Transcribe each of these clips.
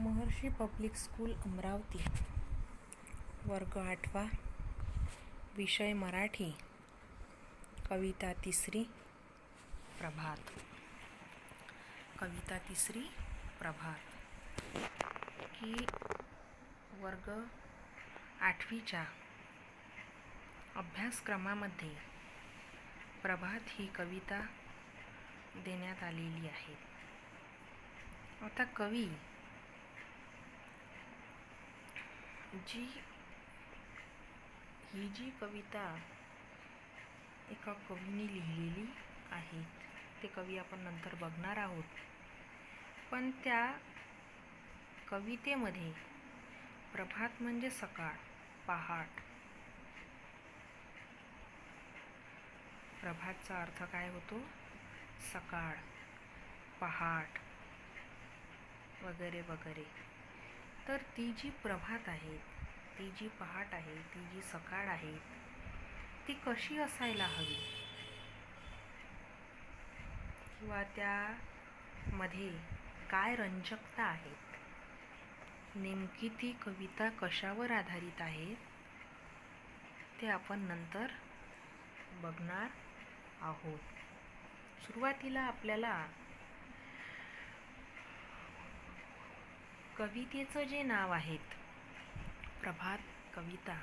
महर्षी public school Amravati. वर्ग 8वा. विषय मराठी. कविता 3री. प्रभात. कविता 3री. प्रभात की वर्ग 8वीच्या अभ्यासक्रमामध्ये प्रभात ही कविता देण्यात आलेली आहे. आता कवी ही जी कविता एका कवीने लिहिलेली आहे ते कवी आपण नंतर बघणार आहोत. पण त्या कवितेमध्ये प्रभात म्हणजे सकाळ, पहाट. प्रभातचा अर्थ काय होतो? सकाळ, पहाट वगैरे वगैरे. तर ती जी प्रभात आहे, ती जी पहाट आहे, ती जी सकाळ आहे, ती कशी असायला हवी किंवा त्यामध्ये काय रंजकता आहे, नेमकी ती कविता कशावर आधारित आहे ते आपण नंतर बघणार आहोत. सुरुवातीला आपल्याला कवितेचं जे नाव आहे प्रभात कविता,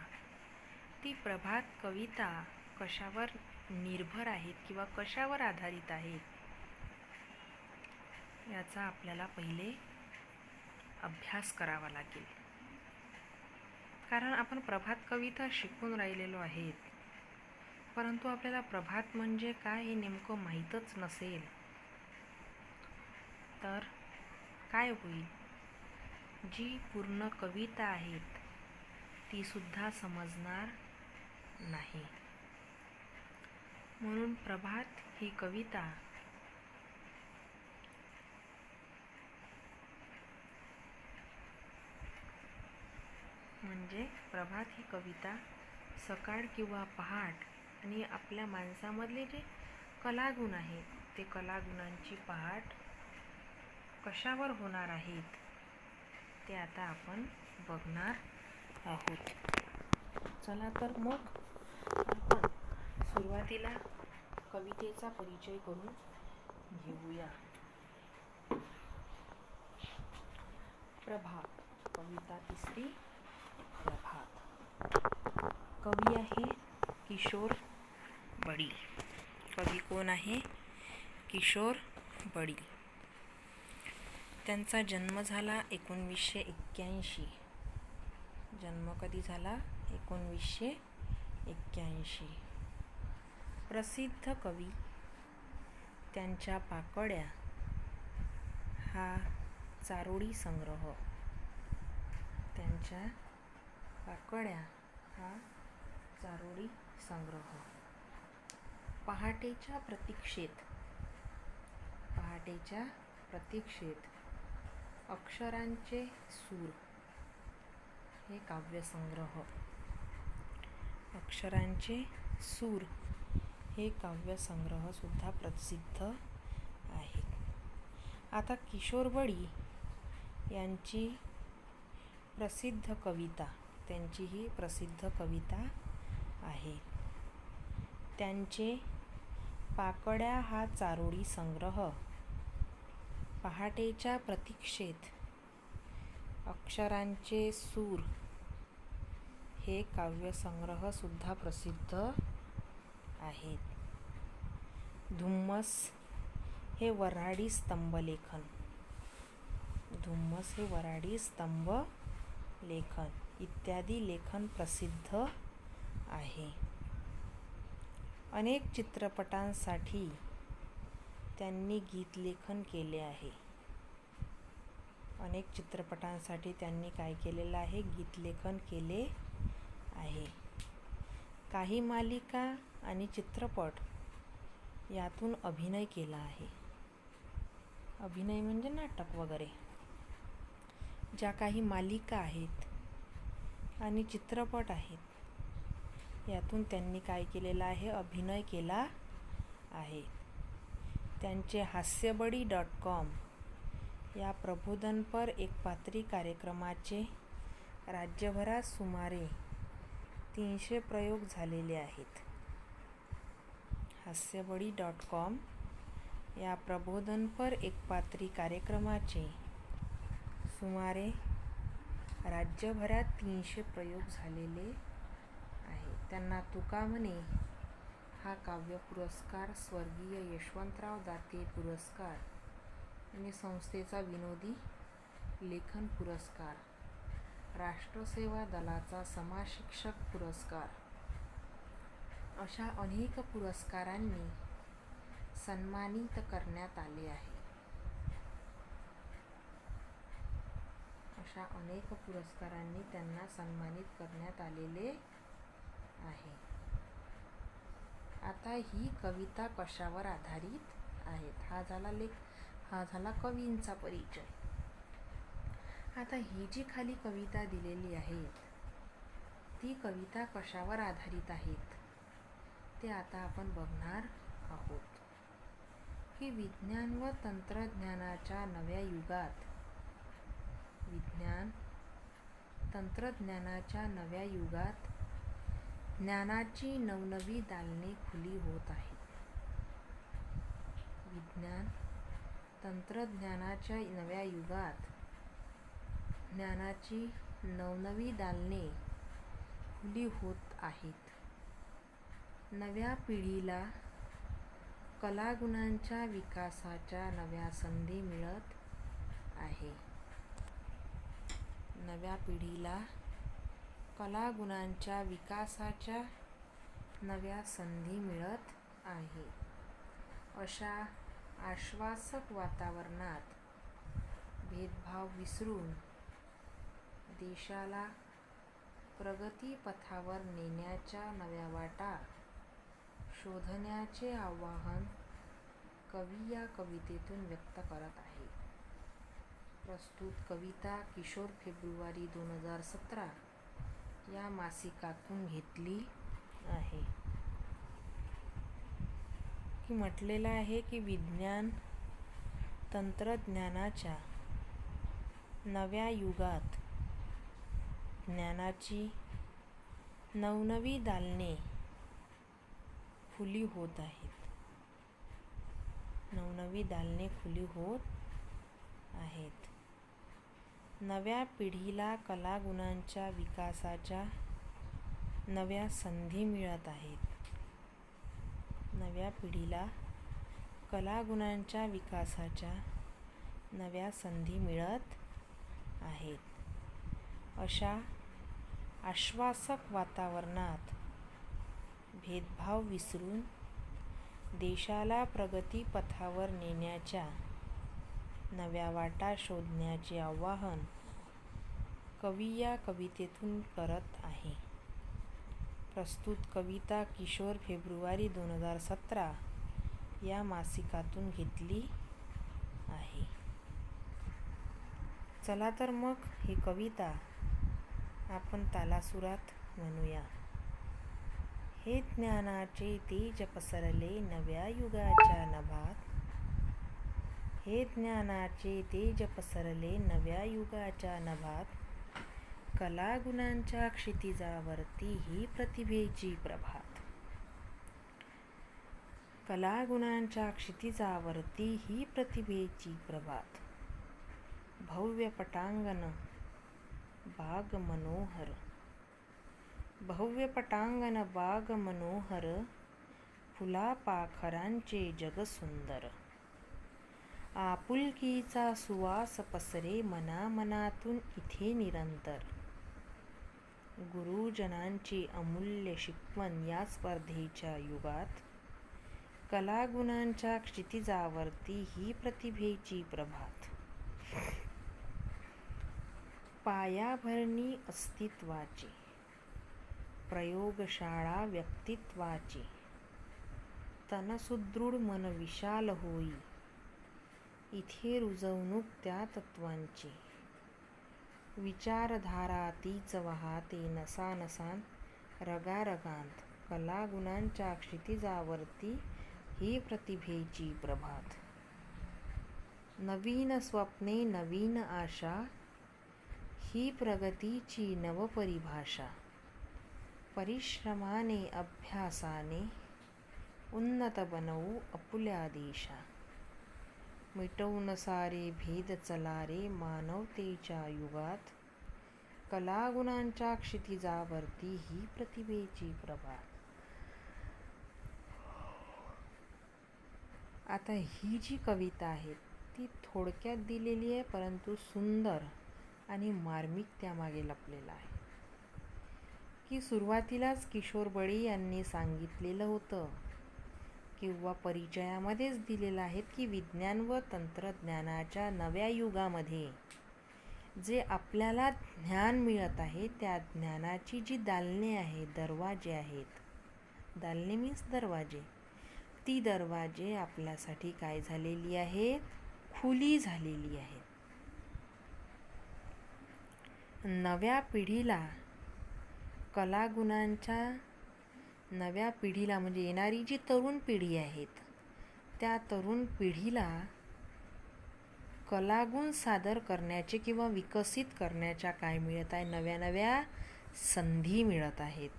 ती प्रभात कविता कशावर निर्भर आहेत किंवा कशावर आधारित आहेत याचा आपल्याला पहिले अभ्यास करावा लागेल. कारण आपण प्रभात कविता शिकून राहिलेलो आहेत, परंतु आपल्याला प्रभात म्हणजे काय हे नेमकं माहीतच नसेल तर काय होईल? जी पूर्ण कविता आहेत ती सुद्धा समजणार नाही. म्हणून प्रभात ही कविता सकाळ किंवा पहाट आणि आपल्या माणसामधले जे कलागुण आहेत ते कलागुणांची पहाट कशावर होणार आहेत ते आता आपण बघणार आहोत. चला तर मग आपण सुरुवातीला कवितेचा परिचय करून घेऊया. प्रभात. कविता 3री. प्रभात. कवी आहे किशोर बडी. कवी कोण आहे? किशोर बडी. त्यांचा जन्म झाला 1981. जन्म कधी झाला? 1981. प्रसिद्ध कवी. त्यांच्या पाकळ्या हा चारोळी संग्रह. त्यांच्या पाकळ्या हा चारोळी संग्रह. पहाटेच्या प्रतीक्षेत. पहाटेच्या प्रतीक्षेत. अक्षरांचे सूर हे काव्यसंग्रह. अक्षरांचे सूर हे काव्यसंग्रह सुद्धा प्रसिद्ध आहेत. आता किशोर बडी यांची प्रसिद्ध कविता, त्यांची ही प्रसिद्ध कविता आहे. त्यांचे पाकळ्या हा चारोळी संग्रह, पहाटेच्या प्रतीक्षेत, अक्षरांचे सूर हे काव्यसंग्रह सुद्धा प्रसिद्ध आहेत. धुम्मस हे वऱ्हाडी स्तंभलेखन. धुम्मस हे वऱ्हाडी स्तंभलेखन इत्यादी लेखन प्रसिद्ध आहे. अनेक चित्रपटांसाठी त्यांनी गीतलेखन केले आहे. अनेक चित्रपटांसाठी त्यांनी काय केलेलं आहे? गीतलेखन केले आहे. काही मालिका आणि चित्रपट यातून अभिनय केला आहे. अभिनय म्हणजे नाटक वगैरे. ज्या काही मालिका आहेत आणि चित्रपट आहेत यातून त्यांनी काय केलेलं आहे? अभिनय केला आहे. त्यांचे हास्यबडी.com या प्रबोधनपर एकपात्री कार्यक्रमाचे राज्यभरात सुमारे 300 प्रयोग झालेले आहेत. हास्यबळी.com या प्रबोधनपर एकपात्री कार्यक्रमाचे सुमारे राज्यभरात 300 प्रयोग झालेले आहेत. त्यांना तुका म्हणे हा काव्य पुरस्कार, स्वर्गीय यशवंतराव दाते पुरस्कार आणि संस्थेचा विनोदी लेखन पुरस्कार, राष्ट्रसेवा दलाचा समाजशिक्षक पुरस्कार अशा अनेक पुरस्कारांनी सन्मानित करण्यात आले आहे. अशा अनेक पुरस्कारांनी त्यांना सन्मानित करण्यात आलेले आहे. आता ही कविता कशावर आधारित आहेत? हा झाला कवींचा परिचय. आता ही जी खाली कविता दिलेली आहे ती कविता कशावर आधारित आहेत ते आता आपण बघणार आहोत. की विज्ञान व तंत्रज्ञानाच्या नव्या युगात ज्ञानाची नवनवी दालने खुली होत आहेत. विज्ञान तंत्रज्ञानाच्या नव्या युगात ज्ञानाची नवनवी दालने खुली होत आहेत. नव्या पिढीला कलागुणांच्या विकासाच्या नव्या संधी मिळत आहे. नव्या पिढीला कलागुणांच्या विकासाच्या नव्या संधी मिळत आहे. अशा आश्वासक वातावरणात भेदभाव विसरून देशाला प्रगतीपथावर नेण्याच्या नव्या वाटा शोधण्याचे आवाहन कवी या कवितेतून व्यक्त करत आहे. प्रस्तुत कविता किशोर फेब्रुवारी 2017 या मासिकातून घेतली आहे. की म्हटलेलं आहे की विज्ञान तंत्रज्ञानाच्या नव्या युगात ज्ञानाची नवनवी दालने खुली होत आहेत. नवनवी दालने खुली होत आहेत. नव्या पिढीला कलागुणांच्या विकासाच्या नव्या संधी मिळत आहेत. नव्या पिढीला कलागुणांच्या विकासाच्या नव्या संधी मिळत आहेत. अशा आश्वासक वातावरणात भेदभाव विसरून देशाला प्रगतीपथावर नेण्याच्या नव्या वाटा शोधण्याचे आवाहन कवी या कवितेतून करत आहे. प्रस्तुत कविता किशोर फेब्रुवारी 2017 या मासिकातून घेतली आहे. चला तर मग ही कविता आपण तालासुरात म्हणूया. हे ज्ञानाचे तेज पसरले नव्या युगाच्या नभात. हे ज्ञानाचे तेज पसरले नव्या युगाच्या नभात. कलागुणांच्या क्षितिजावरती ही प्रतिभेची प्रभात. कलागुणांच्या क्षितिजावरती ही प्रतिभेची प्रभात. भव्य पटांगण बाग मनोहर. भव्य पटांगण बाग मनोहर. फुलापाखरांचे जग सुंदर. आपुलकीचा सुवास पसरे मनामनातून इथे निरंतर. गुरुजनांची अमूल्य शिकवण या स्पर्धेच्या युगात. कलागुणांच्या क्षितिजावरती ही प्रतिभेची प्रभात. पायाभरणी अस्तित्वाची. प्रयोगशाळा व्यक्तित्वाची. तनसुदृढ मन विशाल होई. इथे रुजवणूक त्या तत्वांची. विचारधारा तीच वाहते नसानसांत रगारगांत. कलागुणांच्या क्षितिजावरती ही प्रतिभेची प्रभात. नवीन स्वप्ने नवीन आशा, ही प्रगतीची नवपरिभाषा. परिश्रमाने अभ्यासाने उन्नत बनवू आपुल्या देशा. मिटवून सारे भेद चला रे मानवतेच्या युगात. कलागुणांच्या क्षितिजावरती ही प्रतिभेची प्रभा. आता ही जी कविता आहे ती थोडक्यात दिलेली आहे, परंतु सुंदर आणि मार्मिक त्यामागे लपलेला आहे. की सुरुवातीलाच किशोर बळी यांनी सांगितलेलं होतं किंवा परिचयामध्येच दिलेलं आहे की विज्ञान व तंत्रज्ञानाच्या नव्या युगामध्ये जे आपल्याला ज्ञान मिळत आहे त्या ज्ञानाची जी दालने आहेत, दरवाजे आहेत, दालने मीन्स दरवाजे, ती दरवाजे आपल्यासाठी काय झालेली आहेत, खुली झालेली आहेत. नव्या पिढीला, कलागुणांच्या नव्या पिढीला म्हणजे येणारी जी तरुण पिढी आहेत त्या तरुण पिढीला कलागुण सादर करण्याचे किंवा विकसित करण्याच्या काय मिळत आहे, नव्या नव्या संधी मिळत आहेत.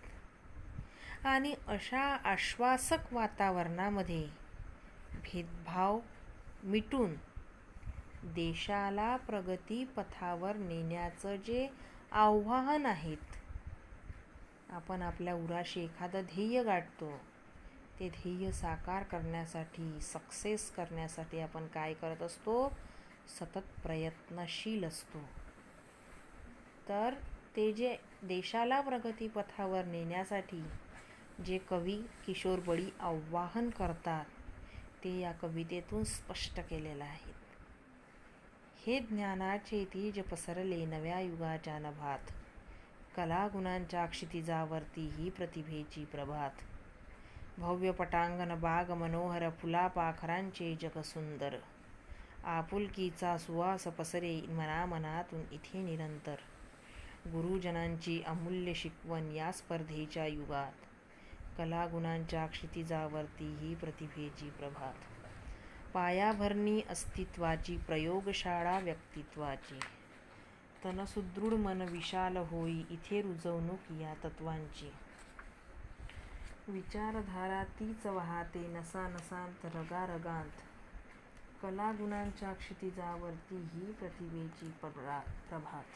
आणि अशा आश्वासक वातावरणामध्ये भेदभाव मिटून देशाला प्रगती पथावर नेण्याचं जे आव्हान आहेत, आपण आपल्या उराशी एखादं ध्येय गाठतो, ते ध्येय साकार करण्यासाठी, सक्सेस करण्यासाठी आपण काय करत असतो, सतत प्रयत्नशील असतो. तर ते जे देशाला प्रगतीपथावर नेण्यासाठी जे कवी किशोर बळी आवाहन करतात ते या कवितेतून स्पष्ट केलेलं आहे. हे ज्ञानाचे तेज पसरले नव्या युगाच्या नभात. कलागुणांच्या क्षितिजावरती ही प्रतिभेची प्रभात. भव्य पटांगण बाग मनोहर, फुला पाखरांचे जग सुंदर. आपुलकीचा सुवास पसरे मनामनातून इथे निरंतर. गुरुजनांची अमूल्य शिकवण या स्पर्धेच्या युगात. कलागुणांच्या क्षितिजावरती ही प्रतिभेची प्रभात. पायाभरणी अस्तित्वाची, प्रयोगशाळा व्यक्तित्वाची. तनसुदृढ मन विशाल होई, इथे रुजवणूक या तत्वांची. विचारधारा तीच वाहते नसा नसांत, रगारगांत. कलागुणांच्या क्षितिजावरती ही प्रतिभेची प्रभात.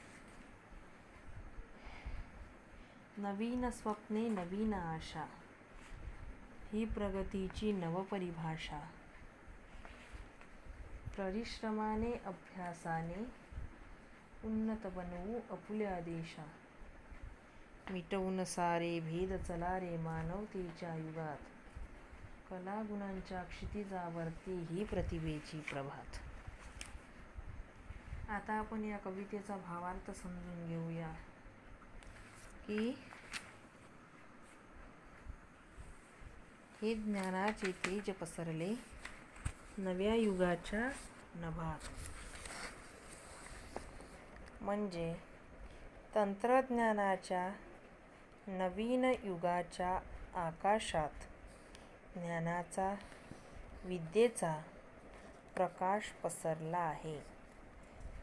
नवीन स्वप्ने नवीन आशा, ही प्रगतीची नवपरिभाषा. परिश्रमाने अभ्यासाने उन्नत बनवू आपुल्या देशा. मिटवून सारे भेद चला रे मानवतेच्या युगात. कलागुणांच्या क्षितिजावरती ही प्रतिभेची प्रभात. आता आपण या कवितेचा भावार्थ समजून घेऊया की हे ज्ञानाचे तेज पसरले नव्या युगाच्या नभात. म्हणजे तंत्रज्ञानाच्या नवीन युगाच्या आकाशात ज्ञानाचा, विद्येचा प्रकाश पसरला आहे.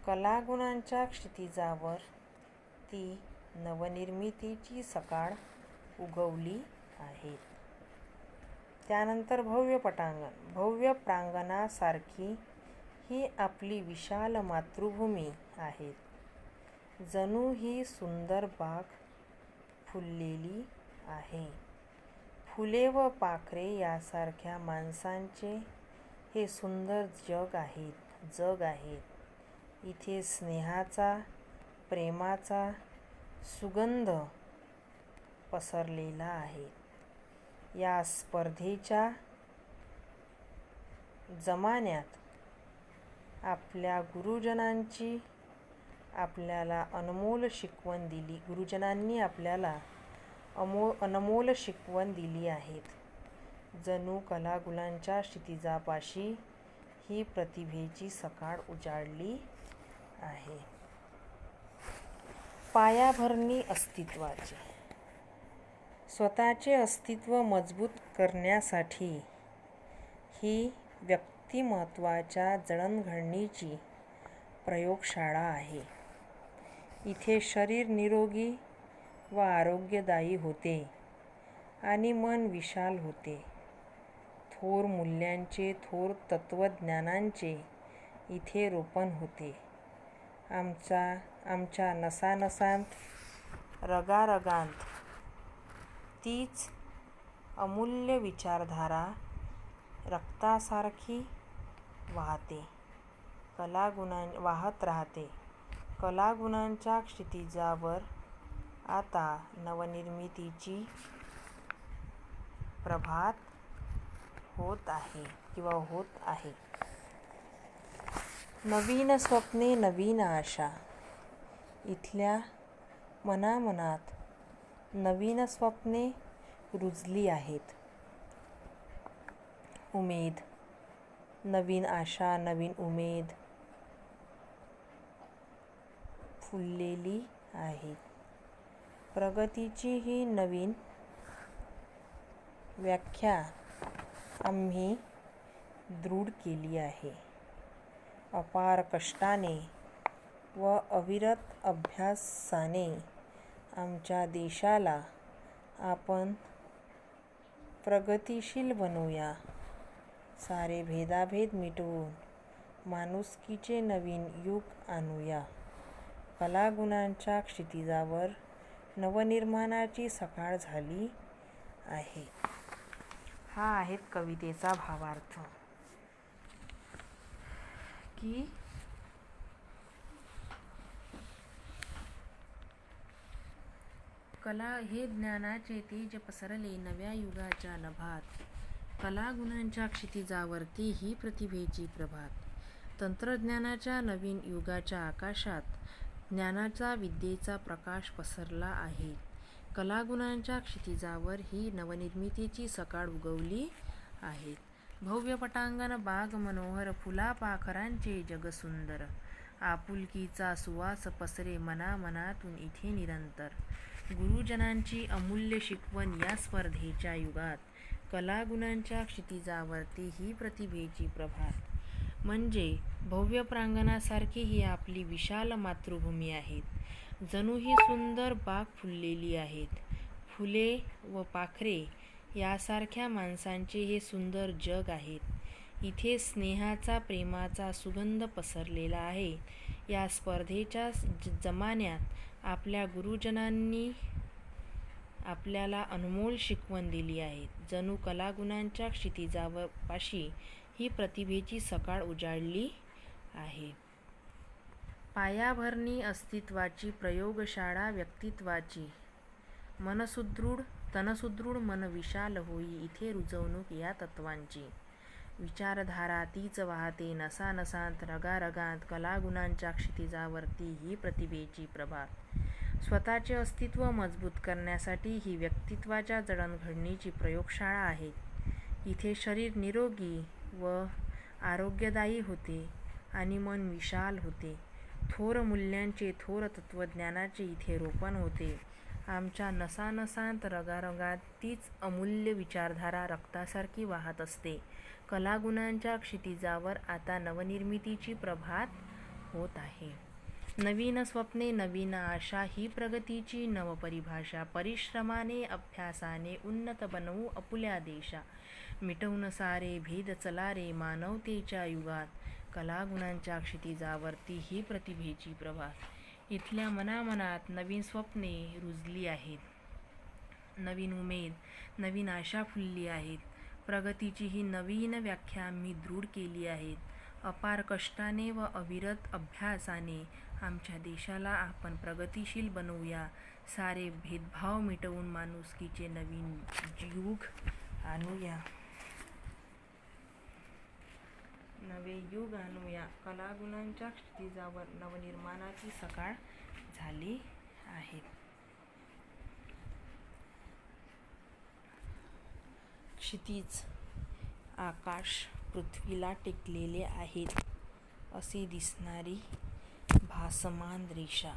कलागुणांच्या क्षितिजावर ती नवनिर्मितीची सकाळ उगवली आहे. त्यानंतर भव्य पटांगण, भव्य प्रांगणासारखी ही आपली विशाल मातृभूमी आहे. जणू ही सुंदर बाग फुललेली आहे. फुले व पाखरे यासारख्या माणसांचे हे सुंदर जग आहेत. इथे स्नेहाचा, प्रेमाचा सुगंध पसरलेला आहे. या स्पर्धेच्या जमान्यात आपल्या गुरुजनांची आपल्याला अनमोल शिकवण दिली. गुरुजनांनी आपल्याला अनमोल शिकवण दिली आहेत. जणू कलागुणांच्या क्षितिजापाशी ही प्रतिभेची सकाळ उजाडली आहे. पायाभरणी अस्तित्वाची. स्वतःचे अस्तित्व मजबूत करण्यासाठी ही व्यक्तिमत्वाच्या जडणघडणीची प्रयोगशाळा आहे. इथे शरीर निरोगी व आरोग्यदायी होते आणि मन विशाल होते. थोर मूल्यांचे, थोर तत्त्वज्ञानांचे इथे रोपण होते. आमच्या नसानसांत, रगारगांत तीच अमूल्य विचारधारा रक्तासारखी वाहत राहते. कलागुणांच्या क्षितिजावर आता नवनिर्मितीची प्रभात होत आहे. नवीन स्वप्ने, नवीन आशा. इथल्या मनामनात नवीन स्वप्ने रुजली आहेत. उमेद, नवीन आशा, नवीन उमेद फुललेली आहे. प्रगतीची ही नवीन व्याख्या आम्ही दृढ केली आहे. अपार कष्टाने व अविरत अभ्यासाने आमच्या देशाला आपण प्रगतिशील बनवूया. सारे भेदाभेद मिटवून माणुसकीचे नवीन युग आणूया. कलागुणांच्या क्षितिजावर नवनिर्माणाची सकाळ झाली आहे. हा आहे कवितेचा भावार्थ. की कला हे ज्ञानाचे तेज पसरले नव्या युगाच्या नभात. कलागुणांच्या क्षितिजावरती ही प्रतिभेची प्रभात. तंत्रज्ञानाच्या नवीन युगाच्या आकाशात ज्ञानाचा, विद्येचा प्रकाश पसरला आहे. कलागुणांच्या क्षितिजावर ही नवनिर्मितीची सकाळ उगवली आहे. भव्य पटांगण, बाग मनोहर, फुलापाखरांचे जग सुंदर. आपुलकीचा सुवास पसरे मनामनातून इथे निरंतर. गुरुजनांची अमूल्य शिकवण या स्पर्धेच्या युगात. कलागुणांच्या क्षितिजावरती ही प्रतिभेची प्रभात. म्हणजे भव्य प्रांगणासारखी ही आपली विशाल मातृभूमी आहे. जणू ही सुंदर बाग फुललेली आहेत. फुले व पाखरे यासारख्या माणसांचे हे सुंदर जग आहे. इथे स्नेहाचा, प्रेमाचा सुगंध पसरलेला आहे. या स्पर्धेच्या जमान्यात आपल्या गुरुजनांनी आपल्याला अनमोल शिकवण दिली आहे. जणू कलागुणांच्या क्षितिजापाशी ही प्रतिभेची सकाळ उजाडली आहे. पायाभरणी अस्तित्वाची, प्रयोगशाळा व्यक्तित्वाची. मनसुदृढ, तनसुदृढ, मन विशाल होई इथे रुजवणूक या तत्वांची. विचारधारा तीच वाहते नसानसांत, रगारगांत. कलागुणांच्या क्षितिजावरती ही प्रतिभेची प्रभात. स्वतःचे अस्तित्व मजबूत करण्यासाठी ही व्यक्तित्वाच्या जडणघडणीची प्रयोगशाळा आहे. इथे शरीर निरोगी व आरोग्यदायी होते आणि मन विशाल होते. थोर मूल्यांचे, थोर तत्त्वज्ञानाचे इथे रोपण होते. आमच्या नसानसांत, रगारगात तीच अमूल्य विचारधारा रक्तासारखी वाहत असते. कलागुणांच्या क्षितिजावर आता नवनिर्मितीची प्रभात होत आहे. नवीन स्वप्ने, नवीन आशा ही प्रगतीची नवपरिभाषा. परिश्रमाने, अभ्यासाने उन्नत बनवू आपुल्या देशा. मिटवून सारे भेद चला रे मानवतेच्या युगात. कलागुणांच्या क्षितिजावरती ही प्रतिभेची प्रभात. इथल्या मनामनात नवीन स्वप्ने रुजली आहेत. नवीन उमेद, नवीन आशा फुलली आहेत. प्रगतीची ही नवीन व्याख्या आम्ही दृढ केली आहे. अपार कष्टाने व अविरत अभ्यासाने आमच्या देशाला आपण प्रगतिशील बनवूया. सारे भेदभाव मिटवून माणुसकीचे नवीन युग आणूया. नवे युग आणूया. कलागुणांच्या क्षितिजावर नवनिर्माणाची सकाळ झाली आहे. क्षितिज, आकाश पृथ्वीला टेकलेले आहेत असे दिसणारी भासमान रेषा.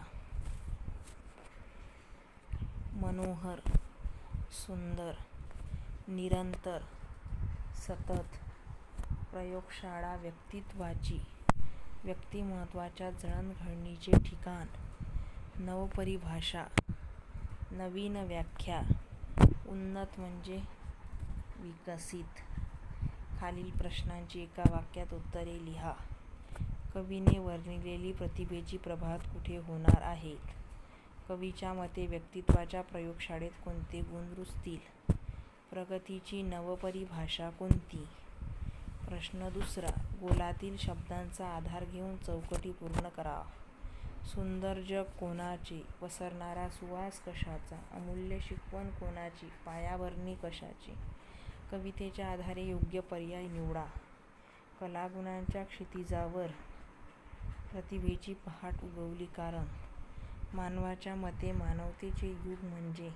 मनोहर, सुंदर, निरंतर, सतत प्रयोगशाळा व्यक्तिमत्वाच्या जडणघडणीचे ठिकाण. नवपरिभाषा, नवीन व्याख्या. उन्नत म्हणजे विकसित. खालील प्रश्नांची एका वाक्यात उत्तरे लिहा. कवीने वर्णिलेली प्रतिभेची प्रभात कुठे होणार आहेत? कवीच्या मते व्यक्तित्वाच्या प्रयोगशाळेत कोणते गुण रुजतील? प्रगतीची नवपरिभाषा कोणती? प्रश्न दुसरा. गोलातील शब्दांचा आधार घेऊन चौकटी पूर्ण करा. सुंदर जग कोणाचे? पसरणारा सुवास कशाचा? अमूल्य शिकवण कोणाची? पायाभरणी कशाची? कवितेच्या आधारे योग्य पर्याय निवडा. कलागुणांच्या क्षितिजावर प्रतिभेची पहाट उगवली कारण. मानवाच्या मते मानवतेचे युग म्हणजे.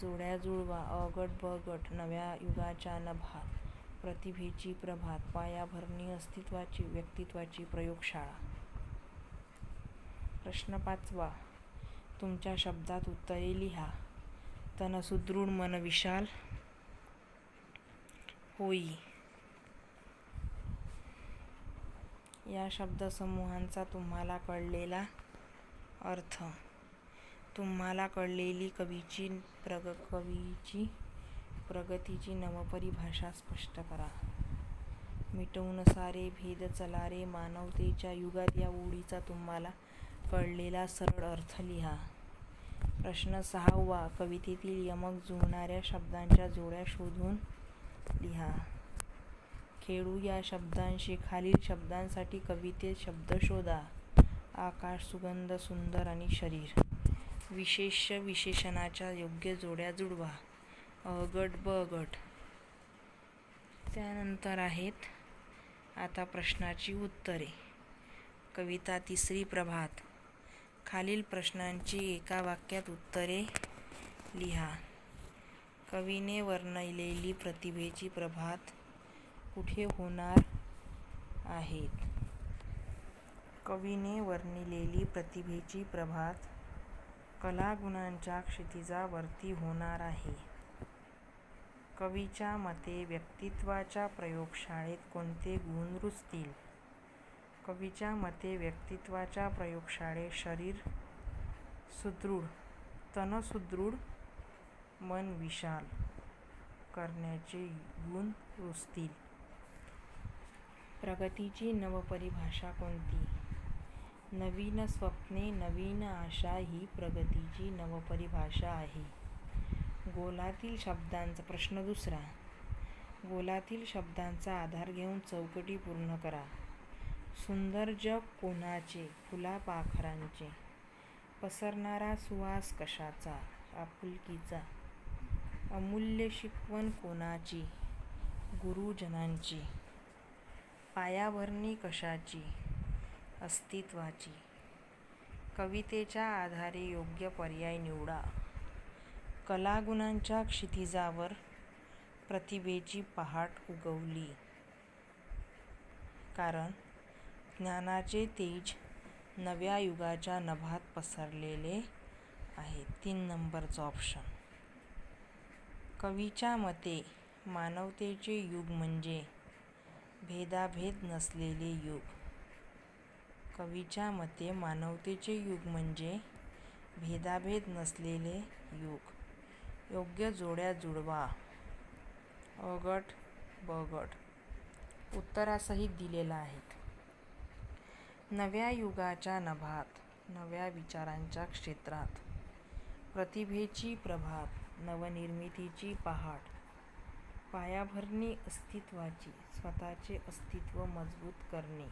जोड्या जुळवा. अ गट ब गट. नव्या युगाच्या नभात. प्रतिभेची प्रभात. पायाभरणी अस्तित्वाची. व्यक्तित्वाची प्रयोगशाळा. प्रश्न 5वा. तुमच्या शब्दात उत्तरे लिहा. तन सुदृढ, मन विशाल. होई. या शब्दसमूहांचा तुम्हाला कळलेला अर्थ. तुम्हाला कळलेली कवीची प्रगतीची नवपरिभाषा स्पष्ट करा. मिटवून सारे भेद चला रे मानवतेच्या युगात या ओळीचा तुम्हाला कळलेला सरळ अर्थ लिहा. प्रश्न 6वा. कवितेतील यमक जुळणाऱ्या शब्दांच्या जोड्या शोधून लिहा. खेळू या शब्दांशी. खालील शब्दांसाठी कवितेत शब्द शोधा. आकाश, सुगंध, सुंदर आणि शरीर. विशेष्य विशेषणाच्या योग्य जोड्या जुळवा. अ गट ब गट. त्यानंतर आहेत आता प्रश्नाची उत्तरे. कविता तिसरी, प्रभात. खालील प्रश्नांची एका वाक्यात उत्तरे लिहा. कवीने वर्णिलेली प्रतिभेची प्रभात कुठे होणार आहेत? कवीने वर्णिलेली प्रतिभेची प्रभात कलागुणांच्या क्षितिजावरती होणार आहे. कवीच्या मते व्यक्तित्वाच्या प्रयोगशाळेत कोणते गुण रुजतील? कवीच्या मते व्यक्तित्वाच्या प्रयोगशाळेत शरीर सुदृढ, तन सुदृढ, मन विशाल करण्याचे गुण रुजतील. प्रगतीची नवपरिभाषा कोणती? नवीन स्वप्ने, नवीन आशा ही प्रगतीची नवपरिभाषा आहे. गोलातील शब्दांचा. प्रश्न दुसरा. गोलातील शब्दांचा आधार घेऊन चौकटी पूर्ण करा. सुंदर जग कोणाचे? फुलापाखरांचे. पसरणारा सुवास कशाचा? आपुलकीचा. अमूल्य शिकवण कोणाची? गुरुजनांची. पायाभरणी कशाची? अस्तित्वाची. कवितेच्या आधारे योग्य पर्याय निवडा. कलागुणांच्या क्षितिजावर प्रतिभेची पहाट उगवली कारण. ज्ञानाचे तेज नव्या युगाच्या नभात पसरलेले आहे. 3 नंबरचा ऑप्शन. कवीच्या मते मानवतेचे युग म्हणजे भेदाभेद नसलेले युग. कवीच्या मते मानवतेचे युग म्हणजे भेदाभेद नसलेले युग. योग्य जोड्या जुळवा. अ गट ब गट उत्तरासहित दिलेला आहेत. नव्या युगाच्या नभात. नव्या विचारांच्या क्षेत्रात. प्रतिभेची प्रभात. नवनिर्मितीची पहाट. पायाभरणी अस्तित्वाची. स्वतःचे अस्तित्व मजबूत करणे.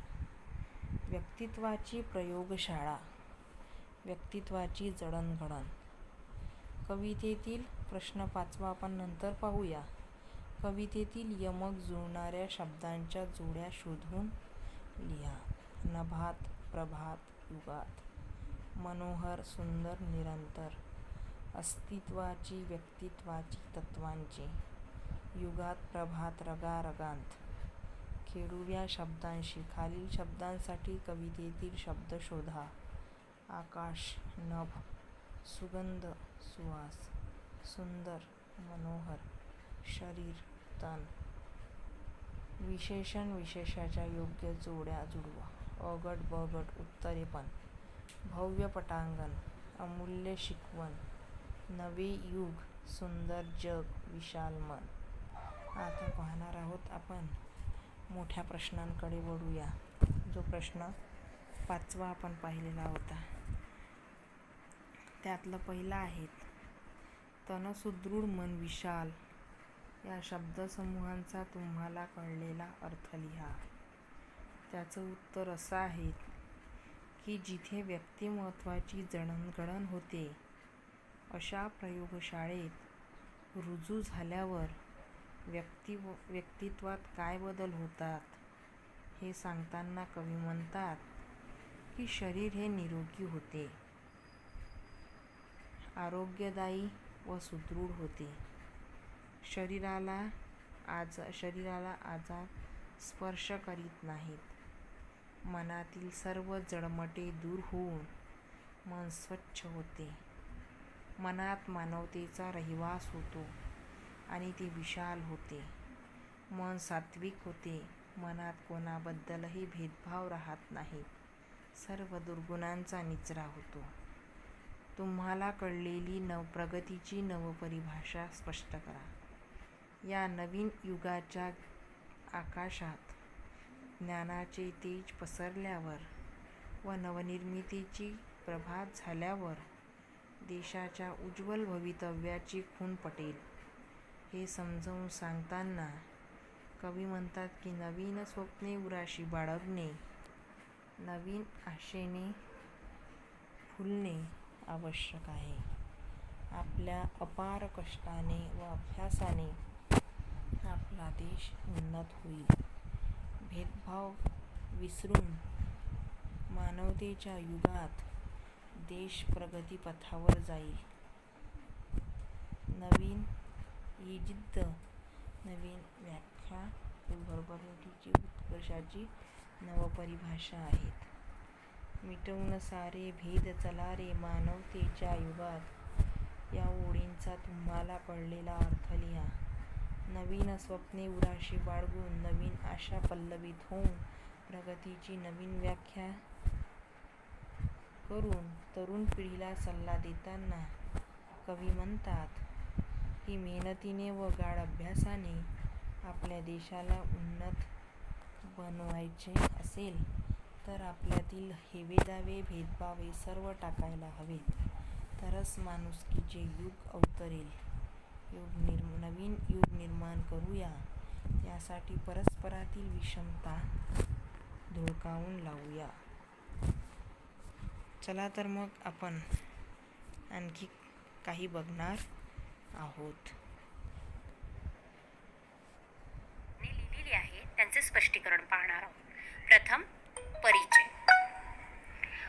व्यक्तित्वाची प्रयोगशाळा. व्यक्तित्वाची जडणघडण. कवितेतील प्रश्न 5वा आपण नंतर पाहूया. कवितेतील यमक जुळणाऱ्या शब्दांच्या जोड्या शोधून लिहा. नभात, प्रभात, युगात. मनोहर, सुंदर, निरंतर. अस्तित्वाची, व्यक्तित्वाची, तत्त्वांची. युगात, प्रभात, रगारगांत. खेळू या शब्दांशी. खालील शब्दांसाठी कवितेतील शब्द शोधा. आकाश, नभ. सुगंध, सुवास. सुंदर, मनोहर. शरीर, तन. विशेषण विशेषाच्या योग्य जोड्या जुळवा. अगट बगट उत्तरेपण, भव्य पटांगण, अमूल्य शिकवण, नवे युग, सुंदर जग, विशाल मन. आता पाहणार आहोत आपण मोठ्या प्रश्नांकडे वळूया. जो प्रश्न 5वा आपण पाहिलेला होता त्यातलं पहिला आहे, तन सुदृढ मन विशाल या शब्दसमूहांचा तुम्हाला कळलेला अर्थ लिहा. त्याचं उत्तर असं आहे की जिथे व्यक्तिमत्वाची जडणघडण होते अशा प्रयोगशाळेत रुजू झाल्यावर व्यक्तित्वात काय बदल होतात हे सांगताना कवी म्हणतात की शरीर हे निरोगी होते, आरोग्यदायी व सुदृढ होते. शरीराला आजार स्पर्श करीत नाहीत. मनातील सर्व जडमटे दूर होऊन मन स्वच्छ होते. मनात मानवतेचा रहिवास होतो आणि ते विशाल होते. मन सात्विक होते. मनात कोणाबद्दलही भेदभाव राहत नाहीत. सर्व दुर्गुणांचा निचरा होतो. तुम्हाला कळलेली प्रगतीची नवपरिभाषा स्पष्ट करा. या नवीन युगाच्या आकाशात ज्ञानाचे तेज पसरल्यावर व नवनिर्मितीची प्रभात झाल्यावर देशाच्या उज्ज्वल भवितव्याची खूण पटेल. हे समजावून सांगताना कवी म्हणतात की नवीन स्वप्ने उराशी बाळगणे, नवीन आशेने फुलणे आवश्यक आहे. आपल्या अपार कष्टाने व अभ्यासाने आपला देश उन्नत होईल. भेदभाव विसरून मानवतेच्या युगात देश प्रगतीपथावर जाईल. नवीन ही जिद्द, नवीन व्याख्या ही भरभराटीची उत्कर्षाची नवपरिभाषा आहेत. मिटवून सारे भेद चला रे मानवतेच्या युगात या ओळींचा तुम्हाला कळलेला अर्थ लिहा. नवीन स्वप्ने उराशी बाळगून नवीन आशा पल्लवित होऊन प्रगतीची नवीन व्याख्या करून तरुण पिढीला सल्ला देताना कवी म्हणतात की मेहनतीने व गाढ अभ्यासाने आपल्या देशाला उन्नत बनवायचे असेल तर आपल्यातील हेवेदावे भेदभाव हे सर्व टाकायला हवेत. तरच माणुसकीचे युग अवतरेल. नवीन युग निर्माण करूया. यासाठी परस्परातील विषमता धुळकावून लावूया. चला तर मग आपण आणखी काही बघणार आहोत. लिहिलेली आहे त्यांचे स्पष्टीकरण पाहणार आहोत. प्रथम परिचय.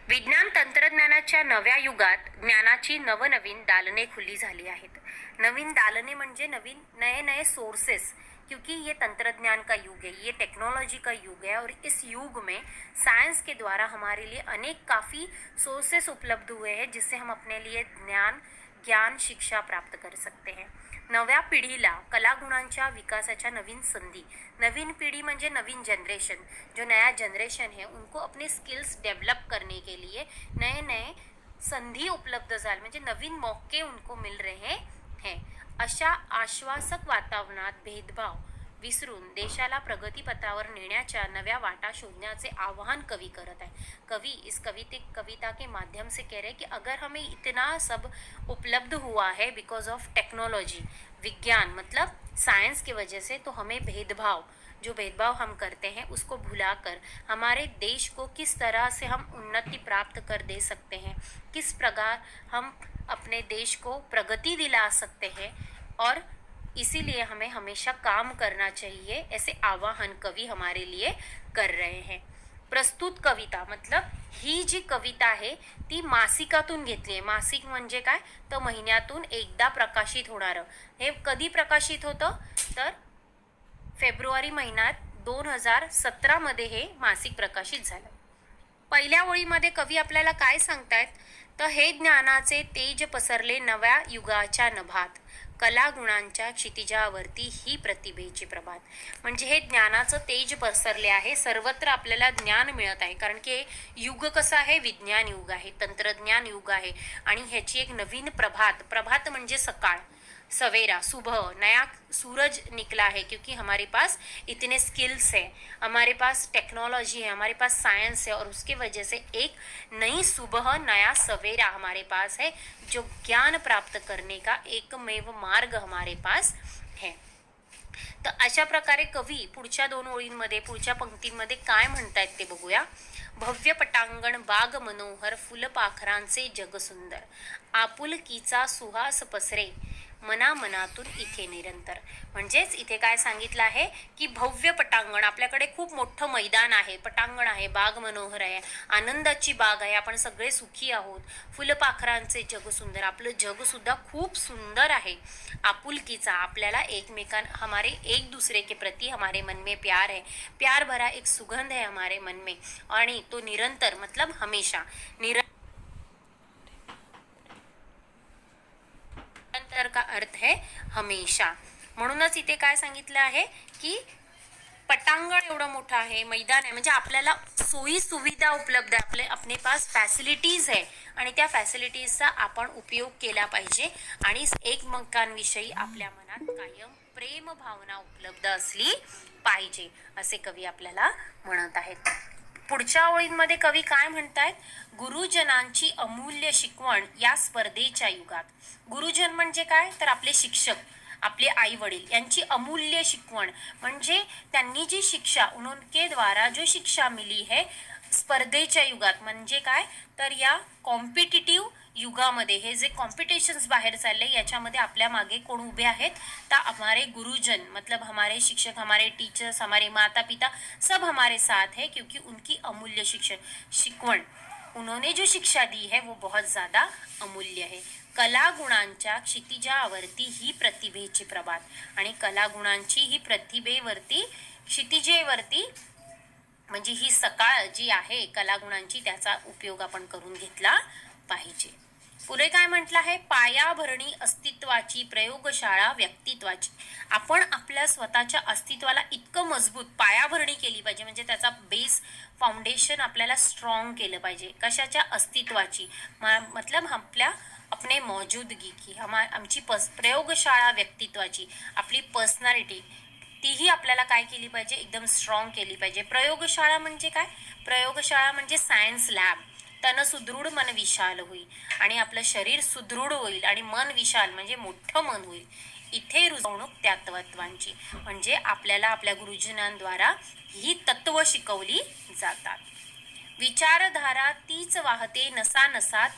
विज्ञान तंत्रज्ञानाच्या नव्या युगात ज्ञानाची नवनवीन दालने खुली झाली आहेत. नवीन दालने म्हणजे नवीन नए नए सोर्सेस, क्योंकि ये तंत्रज्ञान का युग है, ये टेक्नोलॉजी का युग है और इस युग में साइंस के द्वारा हमारे लिए अनेक काफ़ी सोर्सेस उपलब्ध हुए हैं जिससे हम अपने लिए ज्ञान शिक्षा प्राप्त कर सकते हैं. नव्या पिढीला कलागुणांच्या विकासाच्या नवीन संधी. नवीन पिढी म्हणजे नवीन जनरेशन. जो नया जनरेशन है उनको अपने स्किल्स डेवलप करने के लिए नए नए संधी उपलब्ध झाले, म्हणजे नवीन मौके उनको मिल रहे हैं. अशा आश्वासक वातावरणात भेदभाव विसरून देशाला प्रगतीपथावर नेण्याच्या नव्या वाटा शोधण्याचे आवाहन कवी करत आहे. कवि इस कविता के माध्यम से कह रहे हैं कि अगर हमें इतना सब उपलब्ध हुआ है बिकॉज ऑफ टेक्नोलॉजी, विज्ञान मतलब साइंस की वजह से, तो हमें जो भेदभाव हम करते हैं उसको भुलाकर हमारे देश को किस तरह से हम उन्नति प्राप्त कर दे सकते हैं, किस प्रकार हम अपने देश को प्रगति दिला सकते हैं और इसीलिए हमें हमेशा काम करना चाहिए, ऐसे आवाहन कवि हमारे लिए कर रहे हैं. प्रस्तुत कविता मतलब ही जी कविता आहे ती मासिकातून घेतली आहे. मासिक म्हणजे काय, तर महिन्यातून एकदा प्रकाशित होणारं. हे कधी प्रकाशित होतं तर फेब्रुवारी महिन्यात 2017 मध्ये हे मासिक प्रकाशित झालं. पहिल्या ओळीमध्ये कवी आपल्याला काय सांगतायत तर हे ज्ञानाचे तेज पसरले नव्या युगाच्या नभात. कलागुणांच्या क्षितिजावरती ही प्रतिभेची प्रभात. म्हणजे हे ज्ञानाचं तेज पसरले आहे, सर्वत्र आपल्याला ज्ञान मिळत आहे. कारण की हे युग कसं आहे, विज्ञान युग आहे, तंत्रज्ञान युग आहे. आणि ह्याची एक नवीन प्रभात, प्रभात म्हणजे सकाळ, सवेरा, सुबह, नया सूरज निकला है, क्योंकि हमारे पास इतने स्किल्स है, हमारे पास टेक्नोलॉजी है, हमारे पास साइंस है, और उसके वजह से एक नई सुबह, नया सवेरा हमारे पास है, जो ज्ञान प्राप्त करने का एकमेव मार्ग हमारे पास है. तर अशा प्रकारे कवी पुढच्या 2 ओळींमध्ये, पुढच्या पंक्तीमध्ये काय म्हणतायत ते बघूया. भव्य पटांगण, बाग मनोहर, फुलपाखरांचे जग सुंदर, आपुलकीचा सुहास पसरे मनामनातून इथे निरंतर. म्हणजेच इथे काय सांगितलं आहे की भव्य पटांगण, आपल्याकडे खूप मोठं मैदान आहे, पटांगण आहे, बाग मनोहर आहे, आनंदाची बाग आहे, आपण सगळे सुखी आहोत. फुलपाखरांचे जग सुंदर, आपलं जग सुद्धा खूप सुंदर आहे. आपुलकीचा, आपल्याला एकमेकां, हमारे एक दूसरे के प्रति हमारे मन में प्यार है, प्यार भरा एक सुगंध है हमारे मन में, आणि तो निरंतर मतलब हमेशा, निरंतर का अर्थ है हमेशा. म्हणूनच इथे काय सांगितलं आहे की पटांगण एवढं मोठं आहे, मैदान आहे, म्हणजे आपल्याला सोयी सुविधा उपलब्ध आहे, अपने पास फॅसिलिटीज आहे, आणि त्या फॅसिलिटीजचा आपण उपयोग केला पाहिजे, आणि एकमेकांविषयी आपल्या मनात कायम प्रेम भावना उपलब्ध असली पाहिजे, असे कवी आपल्याला म्हणत आहेत. पुढच्या ओळींमध्ये कवी काय म्हणतायत, गुरुजनांची अमूल्य शिकवण या स्पर्धेच्या युगात. गुरुजन म्हणजे काय, तर आपले शिक्षक, आपले आई वडील यांची अमूल्य शिकवण, म्हणजे त्यांनी जी शिक्षा, उनके द्वारा जो शिक्षा मिली है स्पर्धेच्या युगात, म्हणजे काय, तर या कॉम्पिटिटिव्ह युगामध्ये, हे जे कॉम्पिटिशन्स बाहेर चालले याच्यामध्ये आपल्या मागे कोण उभे आहेत, तर हमारे गुरुजन, मतलब हमारे शिक्षक, हमारे टीचर्स, हमारे माता पिता, सब हमारे साथ है, क्योंकि उनकी अमूल्य शिकवण, उन्होंने जो शिक्षा दी है वो बहुत ज़्यादा अमूल्य है. कलागुणांच्या क्षितिजावरती ही प्रतिभेची प्रभात, आणि कलागुणांची ही प्रतिभेवरती, क्षितिजेवरती, म्हणजे ही सकाळ जी आहे कलागुणांची, त्याचा उपयोग आपण करून घेतला पाहिजे. पुढे काय म्हटलं आहे, पायाभरणी अस्तित्वाची, प्रयोगशाळा व्यक्तित्वाची. आपण आपल्या स्वतःच्या अस्तित्वाला इतकं मजबूत पायाभरणी केली पाहिजे, म्हणजे त्याचा बेस, फाउंडेशन आपल्याला स्ट्रॉंग केलं पाहिजे. कशाच्या, अस्तित्वाची, मतलब आपल्या अपने मौजूदगी की, आमची प्रयोगशाळा व्यक्तित्वाची, आपली पर्सनॅलिटी, तीही आपल्याला काय केली पाहिजे, एकदम स्ट्रॉंग केली पाहिजे. प्रयोगशाळा म्हणजे काय, प्रयोगशाळा म्हणजे सायन्स लॅब. तन सुदृढ मन विशाल होईल, आणि आपलं शरीर सुदृढ होईल, आणि मन विशाल म्हणजे मोठं मन होईल. इथे रुजवणूक त्या तत्वांची, म्हणजे आपल्याला आपल्या गुरुजनांद्वारा ही तत्व शिकवली जातात. विचारधारा तीच वाहते नसानसात,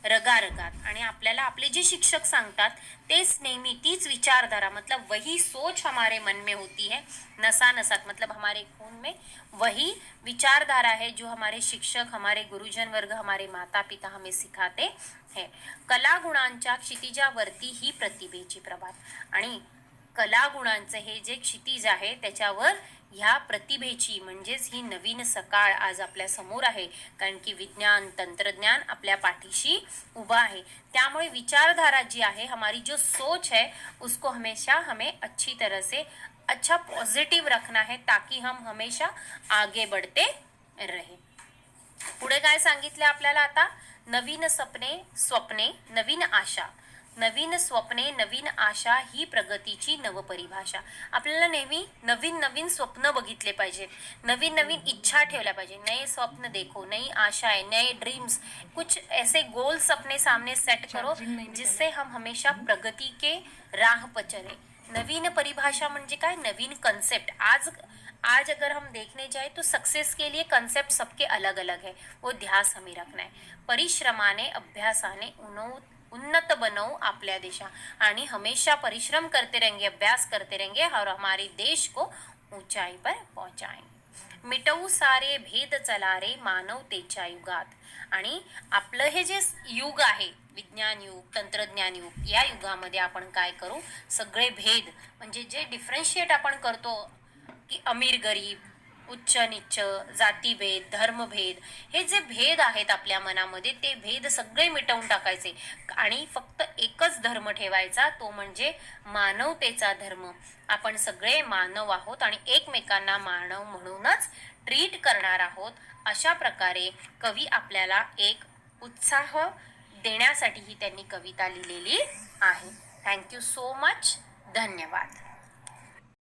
रगारगात, आणि आपल्याला आपले जे शिक्षक सांगतात तेच नेहमी, तीच विचारधारा, मतलब वही सोच हमारे मन में होती है, नसानसात मतलब हमारे खून में वही विचारधारा है जो हमारे शिक्षक, हमारे गुरुजन वर्ग, हमारे माता पिता हमें सिखाते हैं. कलागुणांच्या क्षितिजावरती ही प्रतिभेची प्रभात, आणि कलागुणांचं हे जे क्षितिज आहे त्याच्यावर ह्या प्रतिभेची, म्हणजेच ही नवीन सकाळ आज आपल्या समोर आहे, कारण की विज्ञान, तंत्रज्ञान आपल्या पाठीशी उभा आहे. त्यामुळे विचारधारा जी आहे, हमारी जो सोच है, उसको हमेशा हमें अच्छी तरह से अच्छा पॉजिटिव रखना है, ताकि हम हमेशा आगे बढ़ते रहे. पुढे काय सांगितले आपल्याला आता, नवीन स्वप्ने, नवीन आशा, नवीन स्वप्ने, नवीन आशा ही प्रगतीची नवपरिभाषा. आपल्याला नेहमी नवीन नवीन स्वप्न बघितले पाहिजे, नवीन नवीन इच्छा ठेवल्या पाहिजे. नए स्वप्न देखो, नई आशाएं, नए ड्रीम्स, कुछ ऐसे गोल्स अपने सामने सेट करो जिससे हम हमेशा प्रगति के राह पर चले. नवीन परिभाषा म्हणजे काय, नवीन कंसेप्ट. आज अगर हम देखने जाए तो सक्सेस के लिए कंसेप्ट सबके अलग अलग है, वो ध्यास हमें रखना है. परिश्रमाने, अभ्यासाने उन्नत बनवू आपल्या देशा, आणि हमेशा परिश्रम करते रहेंगे, अभ्यास करते रहेंगे, और हमारे देश को ऊंचाई पर पहुंचाएंगे. मिटवू सारे भेद चला रे मानवतेच्या युगात. आणि आपलं हे जे युग आहे, विज्ञान युग, तंत्रज्ञान युग, या युगामध्ये आपण काय करू, सगळे भेद, म्हणजे जे डिफरन्शिएट आपण करतो की अमीर गरीब, उच्च नीच, जातीभेद, धर्मभेद, हे जे भेद आहेत आपल्या मनामध्ये ते भेद सगळे मिटवून टाकायचे आणि फक्त एकच धर्म ठेवायचा, तो म्हणजे मानवतेचा धर्म. आपण सगळे मानव आहोत आणि एकमेकांना मानव म्हणूनच ट्रीट करणार आहोत. अशा प्रकारे कवी आपल्याला एक उत्साह देण्यासाठी ही त्यांनी कविता लिहिलेली आहे. Thank you so much. धन्यवाद.